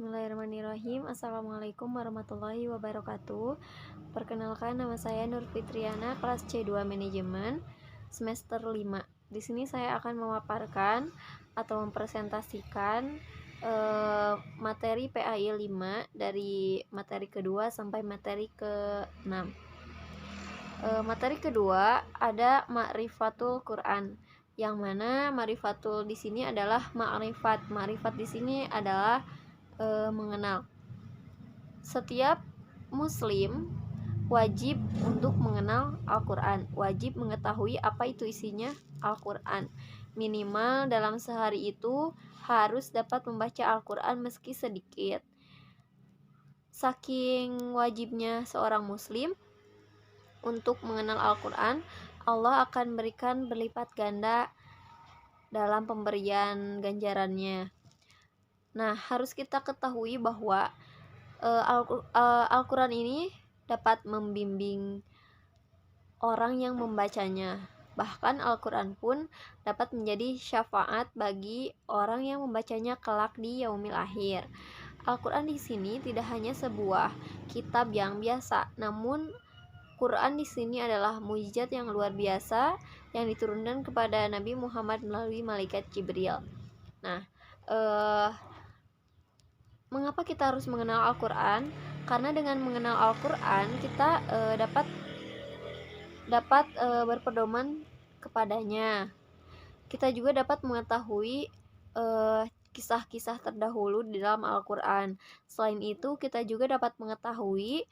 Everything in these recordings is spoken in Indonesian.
Bismillahirrahmanirrahim. Assalamualaikum warahmatullahi wabarakatuh. Perkenalkan, nama saya Nur Fitriana, kelas C2 Manajemen, semester 5. Di sini saya akan memaparkan atau mempresentasikan materi PAI 5 dari materi kedua sampai materi ke-6. Materi kedua ada Ma'rifatul Quran, yang mana ma'rifatul di sini adalah ma'rifat. Ma'rifat di sini adalah mengenal. Setiap muslim wajib untuk mengenal Al-Quran, wajib mengetahui apa itu isinya Al-Quran. Minimal dalam sehari itu harus dapat membaca Al-Quran meski sedikit. Saking wajibnya seorang muslim untuk mengenal Al-Quran, Allah akan berikan berlipat ganda dalam pemberian ganjarannya. Nah, harus kita ketahui bahwa Al-Quran ini dapat membimbing orang yang membacanya. Bahkan Al-Quran pun dapat menjadi syafaat bagi orang yang membacanya kelak di yaumil akhir. Al-Quran di sini tidak hanya sebuah kitab yang biasa, namun Quran di sini adalah mukjizat yang luar biasa yang diturunkan kepada Nabi Muhammad melalui malaikat Jibril. Nah, mengapa kita harus mengenal Al-Quran? Karena dengan mengenal Al-Quran kita dapat berpedoman kepadanya. Kita juga dapat mengetahui kisah-kisah terdahulu di dalam Al-Quran. Selain itu, kita juga dapat mengetahui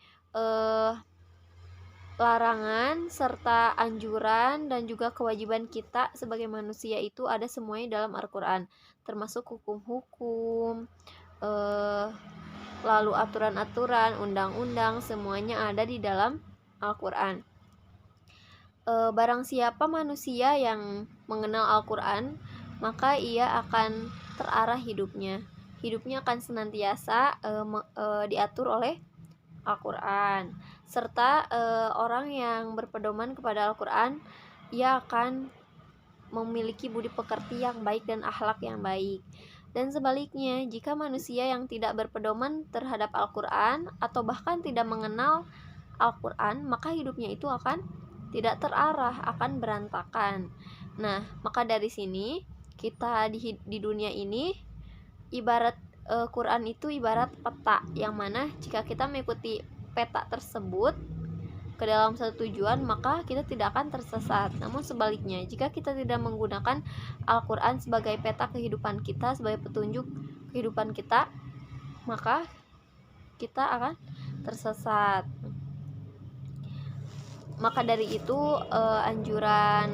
larangan serta anjuran dan juga kewajiban kita sebagai manusia itu ada semuanya dalam Al-Quran, termasuk hukum-hukum, lalu aturan-aturan, undang-undang, semuanya ada di dalam Al-Quran. Barang siapa manusia yang mengenal Al-Quran, maka ia akan terarah hidupnya. Hidupnya akan senantiasa diatur oleh Al-Quran. Serta orang yang berpedoman kepada Al-Quran, ia akan memiliki budi pekerti yang baik dan akhlak yang baik. Dan sebaliknya, jika manusia yang tidak berpedoman terhadap Al-Quran atau bahkan tidak mengenal Al-Quran, maka hidupnya itu akan tidak terarah, akan berantakan. Nah, maka dari sini kita di dunia ini ibarat Quran itu ibarat peta, yang mana jika kita mengikuti peta tersebut ke dalam satu tujuan, maka kita tidak akan tersesat. Namun sebaliknya, jika kita tidak menggunakan Al-Quran sebagai peta kehidupan kita, sebagai petunjuk kehidupan kita, maka kita akan tersesat. Maka dari itu anjuran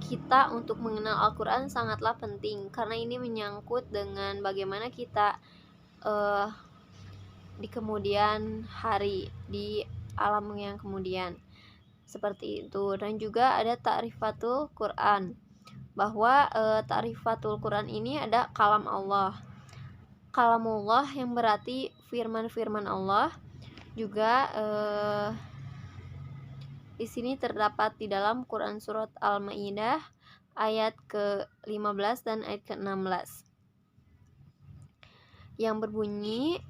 kita untuk mengenal Al-Quran sangatlah penting, karena ini menyangkut dengan bagaimana kita di kemudian hari, di alam yang kemudian, seperti itu. Dan juga ada ta'rifatul Quran, bahwa ta'rifatul Quran ini ada kalam Allah. Kalamullah yang berarti firman-firman Allah. Juga di sini terdapat di dalam Quran surat Al-Maidah ayat ke-15 dan ayat ke-16 yang berbunyi,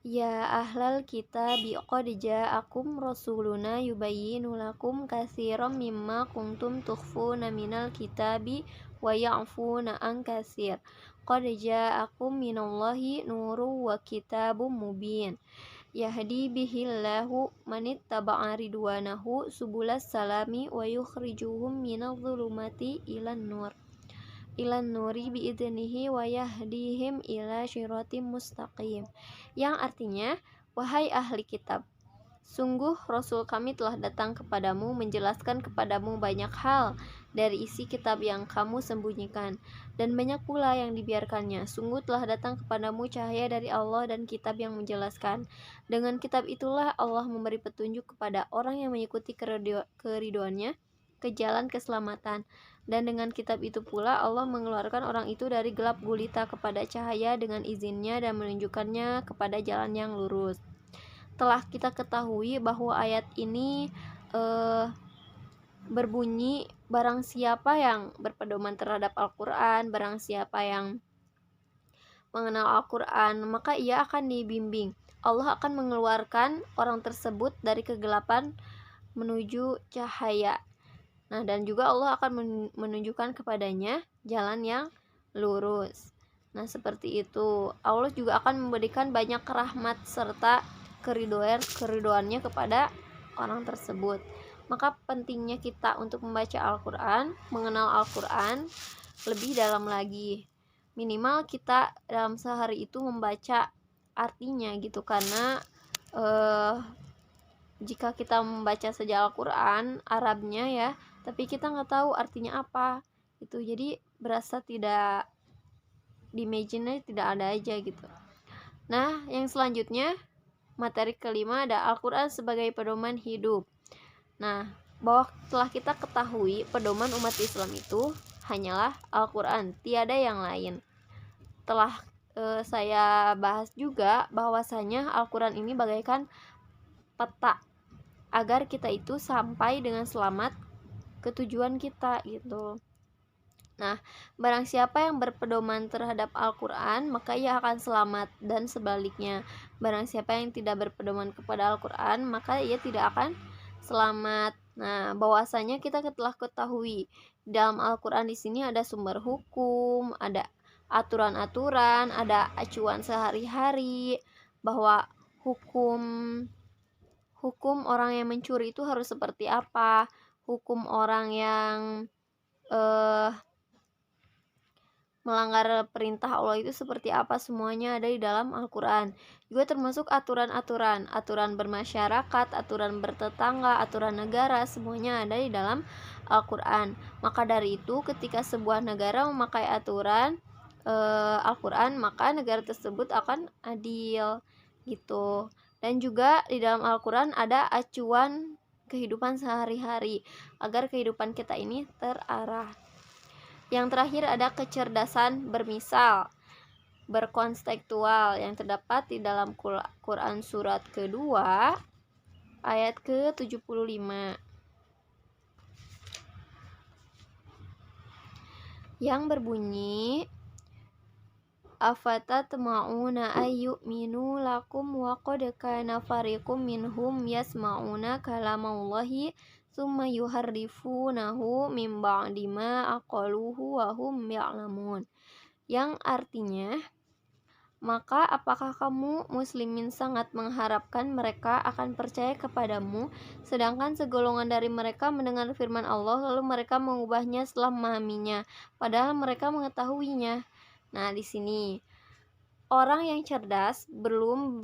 Ya ahlal kitabi qad ja'akum rasuluna yubayyinu lakum katsiran mimma kuntum tukhfuna minal kitabi wa ya'funa an katsir. Qad ja'akum minallahi nurun wa kitabun mubin. Yahdi bihillahu manittaba'a ridwanahu subulas salami wa yukhrijuhum minadh dhulumati ilan nuri biidnihi wa yahdihim ila syiratim mustaqim, yang artinya, wahai ahli kitab, sungguh Rasul kami telah datang kepadamu menjelaskan kepadamu banyak hal dari isi kitab yang kamu sembunyikan, dan banyak pula yang dibiarkannya. Sungguh telah datang kepadamu cahaya dari Allah dan kitab yang menjelaskan. Dengan kitab itulah Allah memberi petunjuk kepada orang yang mengikuti keriduannya ke jalan keselamatan. Dan dengan kitab itu pula Allah mengeluarkan orang itu dari gelap gulita kepada cahaya dengan izinnya dan menunjukkannya kepada jalan yang lurus. Telah kita ketahui bahwa ayat ini berbunyi, barang siapa yang berpedoman terhadap Al-Quran, barang siapa yang mengenal Al-Quran, maka ia akan dibimbing. Allah akan mengeluarkan orang tersebut dari kegelapan menuju cahaya. Nah, dan juga Allah akan menunjukkan kepadanya jalan yang lurus. Nah, seperti itu. Allah juga akan memberikan banyak rahmat serta keriduannya kepada orang tersebut. Maka pentingnya kita untuk membaca Al-Quran, mengenal Al-Quran lebih dalam lagi. Minimal kita dalam sehari itu membaca artinya gitu, karena jika kita membaca saja Al-Quran Arabnya ya, tapi kita nggak tahu artinya apa itu, jadi berasa tidak di imagine, tidak ada aja gitu. Nah, yang selanjutnya materi kelima ada Al-Quran sebagai pedoman hidup. Nah, bahwa telah kita ketahui pedoman umat Islam itu hanyalah Al-Quran, tiada yang lain. Telah saya bahas juga bahwasanya Al-Quran ini bagaikan peta agar kita itu sampai dengan selamat ke tujuan kita gitu. Nah, barang siapa yang berpedoman terhadap Al-Quran, maka ia akan selamat, dan sebaliknya, barang siapa yang tidak berpedoman kepada Al-Quran, maka ia tidak akan selamat. Nah, bahwasanya kita telah ketahui dalam Al-Quran di sini ada sumber hukum, ada aturan-aturan, ada acuan sehari-hari, bahwa hukum orang yang mencuri itu harus seperti apa, hukum orang yang melanggar perintah Allah itu seperti apa, semuanya ada di dalam Al-Quran. Juga termasuk aturan-aturan, aturan bermasyarakat, aturan bertetangga, aturan negara, semuanya ada di dalam Al-Quran. Maka dari itu ketika sebuah negara memakai aturan Al-Quran, maka negara tersebut akan adil gitu. Dan juga di dalam Al-Quran ada acuan kehidupan sehari-hari agar kehidupan kita ini terarah. Yang terakhir ada kecerdasan bermisal, berkonstekstual yang terdapat di dalam Quran surat kedua ayat ke-75 yang berbunyi afatatma'una ayyuminu lakum wa qad kana fariqum minhum yasma'una kalamallahi summa yuharrifunahu min ba'di ma aqaluhu wa hum ya'lamun. Yang artinya, maka apakah kamu muslimin sangat mengharapkan mereka akan percaya kepadamu, sedangkan segolongan dari mereka mendengar firman Allah lalu mereka mengubahnya setelah memahaminya, padahal mereka mengetahuinya. Nah, di sini orang yang cerdas belum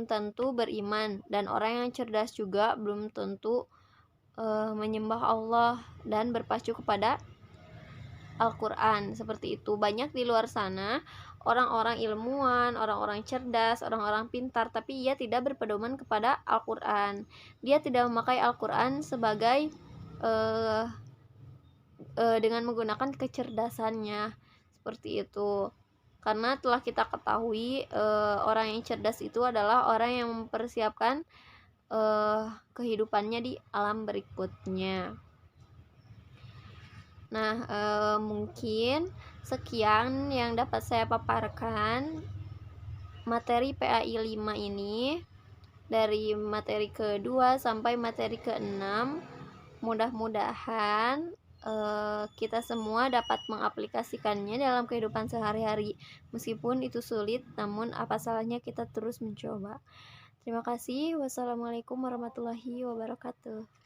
tentu beriman, dan orang yang cerdas juga belum tentu menyembah Allah dan berpacu kepada Al-Quran. Seperti itu. Banyak di luar sana orang-orang ilmuwan, orang-orang cerdas, orang-orang pintar, tapi ia tidak berpedoman kepada Al-Quran. Dia tidak memakai Al-Quran sebagai dengan menggunakan kecerdasannya. Seperti itu. Karena telah kita ketahui orang yang cerdas itu adalah orang yang mempersiapkan kehidupannya di alam berikutnya. Nah, mungkin sekian yang dapat saya paparkan materi PAI 5 ini, dari materi kedua sampai materi ke-6. Mudah-mudahan kita semua dapat mengaplikasikannya dalam kehidupan sehari-hari. Meskipun itu sulit, namun apa salahnya kita terus mencoba. Terima kasih. Wassalamualaikum warahmatullahi wabarakatuh.